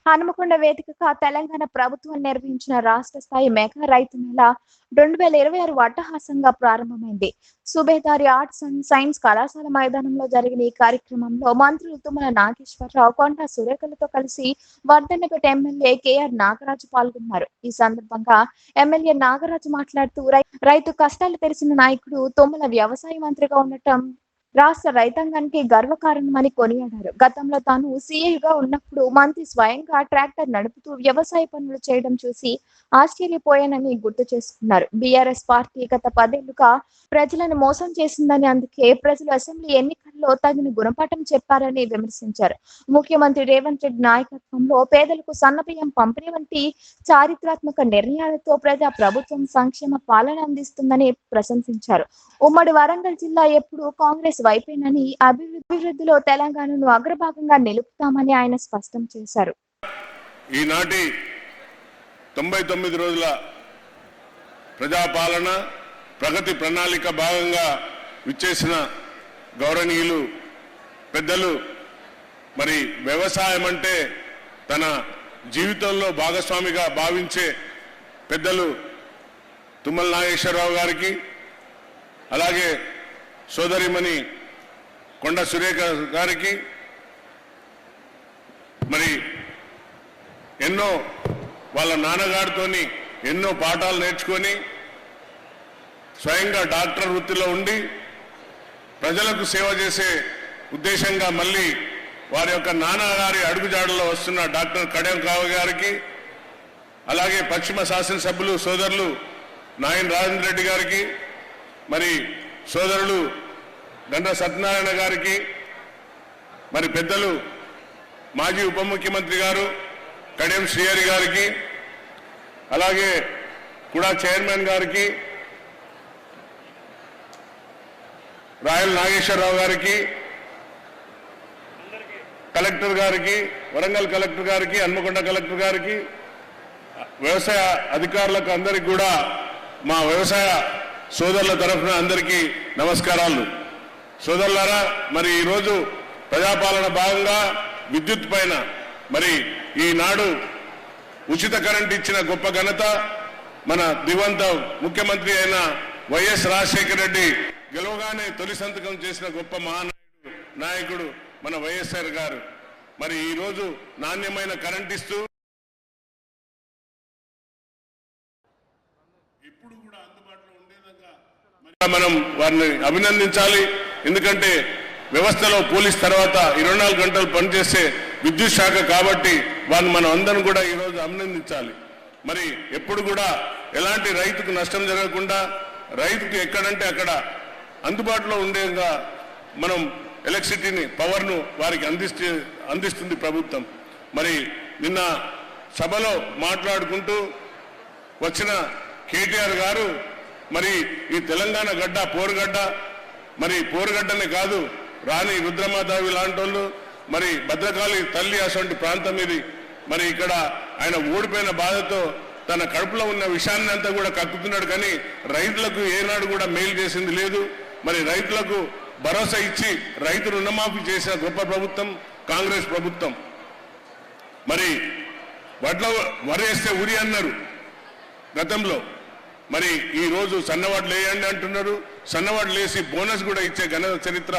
హనుమకొండ వేదికగా తెలంగాణ ప్రభుత్వం నిర్వహించిన రాష్ట్ర స్థాయి మెగా రైతు మేళా 2026 అట్టహాసంగా ప్రారంభమైంది. సుబేదారి ఆర్ట్స్ అండ్ సైన్స్ కళాశాల మైదానంలో జరిగిన ఈ కార్యక్రమంలో మంత్రులు తుమ్మల నాగేశ్వరరావు, కొండా సురేఖలతో కలిసి వర్ధన్నపేట ఎమ్మెల్యే కేఆర్ నాగరాజు పాల్గొన్నారు. ఈ సందర్భంగా ఎమ్మెల్యే నాగరాజు మాట్లాడుతూ రైతు కష్టాలు తెలిసిన నాయకుడు తుమ్మల వ్యవసాయ మంత్రిగా ఉండటం రాష్ట్ర రైతాంగానికి గర్వకారణమని కొనియాడారు. గతంలో తాను సీఐగా ఉన్నప్పుడు మంత్రి స్వయంగా ట్రాక్టర్ నడుపుతూ వ్యవసాయ పనులు చేయడం చూసి ఆశ్చర్యపోయానని గుర్తు చేసుకున్నారు. బీఆర్ఎస్ పార్టీ గత 10 ఏళ్లుగా ప్రజలను మోసం చేసిందని, అందుకే ప్రజలు అసెంబ్లీ ఎన్నికల్లో తగిన గుణపాఠం చెప్పారని విమర్శించారు. ముఖ్యమంత్రి రేవంత్ రెడ్డి నాయకత్వంలో పేదలకు సన్నబియ్యం పంపిణీ వంటి చారిత్రాత్మక నిర్ణయాలతో ప్రజా ప్రభుత్వం సంక్షేమ పాలన అందిస్తుందని ప్రశంసించారు. ఉమ్మడి వరంగల్ జిల్లా ఎప్పుడు కాంగ్రెస్ వైపేనని, అభివృద్ధిలో తెలంగాణను అగ్రభాగంగా నిలుపుతామని ఆయన స్పష్టం చేశారు. ఈనాటి 99 రోజుల ప్రజాపాలన ప్రగతి ప్రణాళిక భాగంగా విచ్చేసిన గౌరవనీయులు పెద్దలు, మరి వ్యవసాయం అంటే తన జీవితంలో భాగస్వామిగా భావించే పెద్దలు తుమ్మల నాగేశ్వరరావు గారికి, అలాగే సోదరిమణి కొండా సురేఖ గారికి, మరి ఎన్నో వాళ్ళ నాన్నగారితోని ఎన్నో పాఠాలు నేర్చుకొని స్వయంగా డాక్టర్ వృత్తిలో ఉండి ప్రజలకు సేవ చేసే ఉద్దేశంగా మళ్ళీ వారి యొక్క నాన్నగారి అడుగుజాడలో వస్తున్న డాక్టర్ కడియం కావ గారికి, అలాగే పశ్చిమ శాసనసభ్యులు సోదరులు నాయన రాజేంద్ర రెడ్డి గారికి, మరి సోదరులు గండ్ర సత్యనారాయణ గారికి, మరి పెద్దలు మాజీ ఉప ముఖ్యమంత్రి గారు కడియం శ్రీహరి గారికి, అలాగే కూడా చైర్మన్ గారికి, రాయల్ నాగేశ్వరరావు గారికి, కలెక్టర్ గారికి, వరంగల్ కలెక్టర్ గారికి, హన్మకొండ కలెక్టర్ గారికి, వ్యవసాయ అధికారులకు అందరికీ కూడా మా వ్యవసాయ సోదరుల తరఫున అందరికీ నమస్కారాలు. సోదరులారా, మరి ఈరోజు ప్రజాపాలన భాగంగా విద్యుత్ పైన మరి ఈనాడు ఉచిత కరెంట్ ఇచ్చిన గొప్ప ఘనత మన దివంత ముఖ్యమంత్రి అయిన వైఎస్ రాజశేఖర రెడ్డి గెలవగానే తొలి సంతకం చేసిన గొప్ప నాయకుడు మన వైఎస్ఆర్ గారు. మరి ఈరోజు నాణ్యమైన కరెంట్ ఇస్తూ ఇప్పుడు కూడా అందుబాటులో ఉండేదాకా మనం వారిని అభినందించాలి. ఎందుకంటే వ్యవస్థలో పోలీస్ తర్వాత 24 గంటలు పనిచేసే విద్యుత్ శాఖ కాబట్టి వారిని మనం అందరం కూడా ఈరోజు అభినందించాలి. మరి ఎప్పుడు కూడా ఎలాంటి రైతుకు నష్టం జరగకుండా రైతుకు ఎక్కడంటే అక్కడ అందుబాటులో ఉండేగా మనం ఎలక్ట్రిసిటీని, పవర్ను వారికి అందిస్తుంది ప్రభుత్వం. మరి నిన్న సభలో మాట్లాడుకుంటూ వచ్చిన కేటీఆర్ గారు మరి ఈ తెలంగాణ గడ్డ పోరుగడ్డ, మరి పోరుగడ్డనే కాదు రాణి రుద్రమాదేవి లాంటి వాళ్ళు, మరి భద్రకాళి తల్లి అటువంటి ప్రాంతం ఇది. మరి ఇక్కడ ఆయన ఓడిపోయిన బాధతో తన కడుపులో ఉన్న విషయాన్ని అంతా కూడా కక్కుతున్నాడు, కానీ రైతులకు ఏనాడు కూడా మేలు చేసింది లేదు. మరి రైతులకు భరోసా ఇచ్చి రైతు రుణమాఫీ చేసిన గొప్ప ప్రభుత్వం కాంగ్రెస్ ప్రభుత్వం. మరి వరి వేస్తే ఉరి అన్నారు గతంలో, మరి ఈ రోజు సన్నవాడ్లు వేయండి అంటున్నారు. సన్నవాడ్లు వేసి బోనస్ కూడా ఇచ్చే ఘన చరిత్ర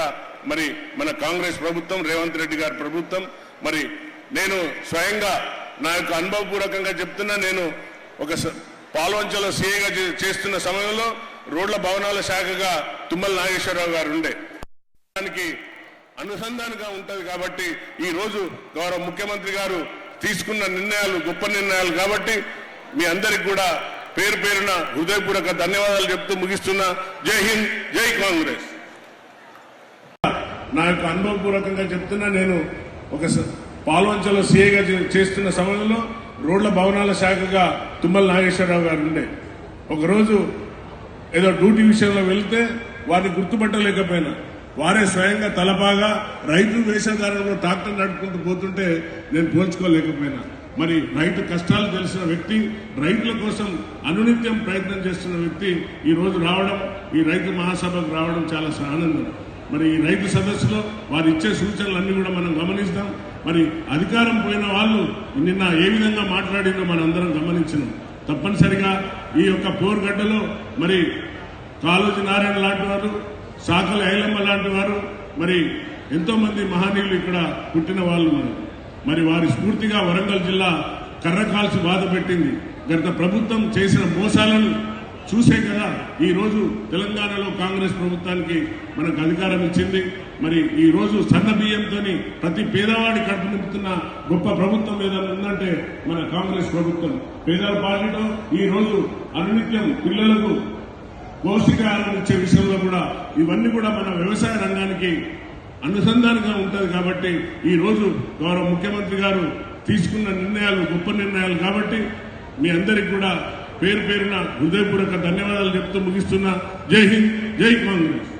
మరి మన కాంగ్రెస్ ప్రభుత్వం, రేవంత్ రెడ్డి గారి ప్రభుత్వం. మరి నేను స్వయంగా నా యొక్క అనుభవపూర్వకంగా చెప్తున్నా, నేను ఒక పాల్వంచలో సీఏగా చేస్తున్న సమయంలో రోడ్ల భవనాల శాఖగా తుమ్మల నాగేశ్వరరావు గారు ఉండే, దానికి అనుసంధానంగా ఉంటుంది. కాబట్టి ఈ రోజు గౌరవ ముఖ్యమంత్రి గారు తీసుకున్న నిర్ణయాలు గొప్ప నిర్ణయాలు కాబట్టి మీ అందరికి కూడా పేరు పేరున హృదయపూర్వక ధన్యవాదాలు చెప్తూ ముగిస్తున్నా. జై హింద్, జై కాంగ్రెస్. నా యొక్క అనుభవపూర్వకంగా చెప్తున్నా, నేను ఒక పాల్వంచలో సీఏగా చేస్తున్న సమయంలో రోడ్ల భవనాల శాఖగా తుమ్మల నాగేశ్వరరావు గారు ఉండే. ఒకరోజు ఏదో డ్యూటీ విషయంలో వెళ్తే వారిని గుర్తుపట్టలేకపోయినా, వారే స్వయంగా తలపాగా రైతు వేషధారంలో ట్రాక్టర్ నడుపుకుంటూ పోతుంటే నేను పోల్చుకోలేకపోయినా. మరి రైతు కష్టాలు తెలిసిన వ్యక్తి, రైతుల కోసం అనునిత్యం ప్రయత్నం చేస్తున్న వ్యక్తి ఈ రోజు రావడం, ఈ రైతు మహాసభకు రావడం చాలా ఆనందం. మరి ఈ రైతు సదస్సులో వారు ఇచ్చే సూచనలన్నీ కూడా మనం గమనిస్తాం. మరి అధికారం పోయిన వాళ్ళు నిన్న ఏ విధంగా మాట్లాడిందో మనందరం గమనించినాం. తప్పనిసరిగా ఈ యొక్క పోరుగడ్డలో మరి కాళోజీ నారాయణ లాంటి వారు, సాకల ఐలమ్మ లాంటి వారు, మరి ఎంతో మంది మహనీయులు ఇక్కడ పుట్టిన వాళ్ళు మరి వారి స్ఫూర్తిగా వరంగల్ జిల్లా కర్రకాల్సి బాధ పెట్టింది. గత ప్రభుత్వం చేసిన మోసాలను చూసే కదా ఈ రోజు తెలంగాణలో కాంగ్రెస్ ప్రభుత్వానికి మనకు అధికారం ఇచ్చింది. మరి ఈ రోజు సన్న బియ్యంతో ప్రతి పేదవాడి కడుపు నింపుతున్న గొప్ప ప్రభుత్వం ఏదైనా ఉందంటే మన కాంగ్రెస్ ప్రభుత్వం. పేదల పార్టీలో ఈ రోజు అనునిత్యం పిల్లలకు పౌష్టికాహారం ఇచ్చే విషయంలో కూడా ఇవన్నీ కూడా మన వ్యవసాయ రంగానికి అనుసంధానంగా ఉంటుంది. కాబట్టి ఈ రోజు గౌరవ ముఖ్యమంత్రి గారు తీసుకున్న నిర్ణయాలు గొప్ప నిర్ణయాలు. కాబట్టి మీ అందరికి కూడా పేరు పేరున హృదయపూర్వక ధన్యవాదాలు చెప్తూ ముగిస్తున్నా. జై హింద్, జై కాంగ్రెస్.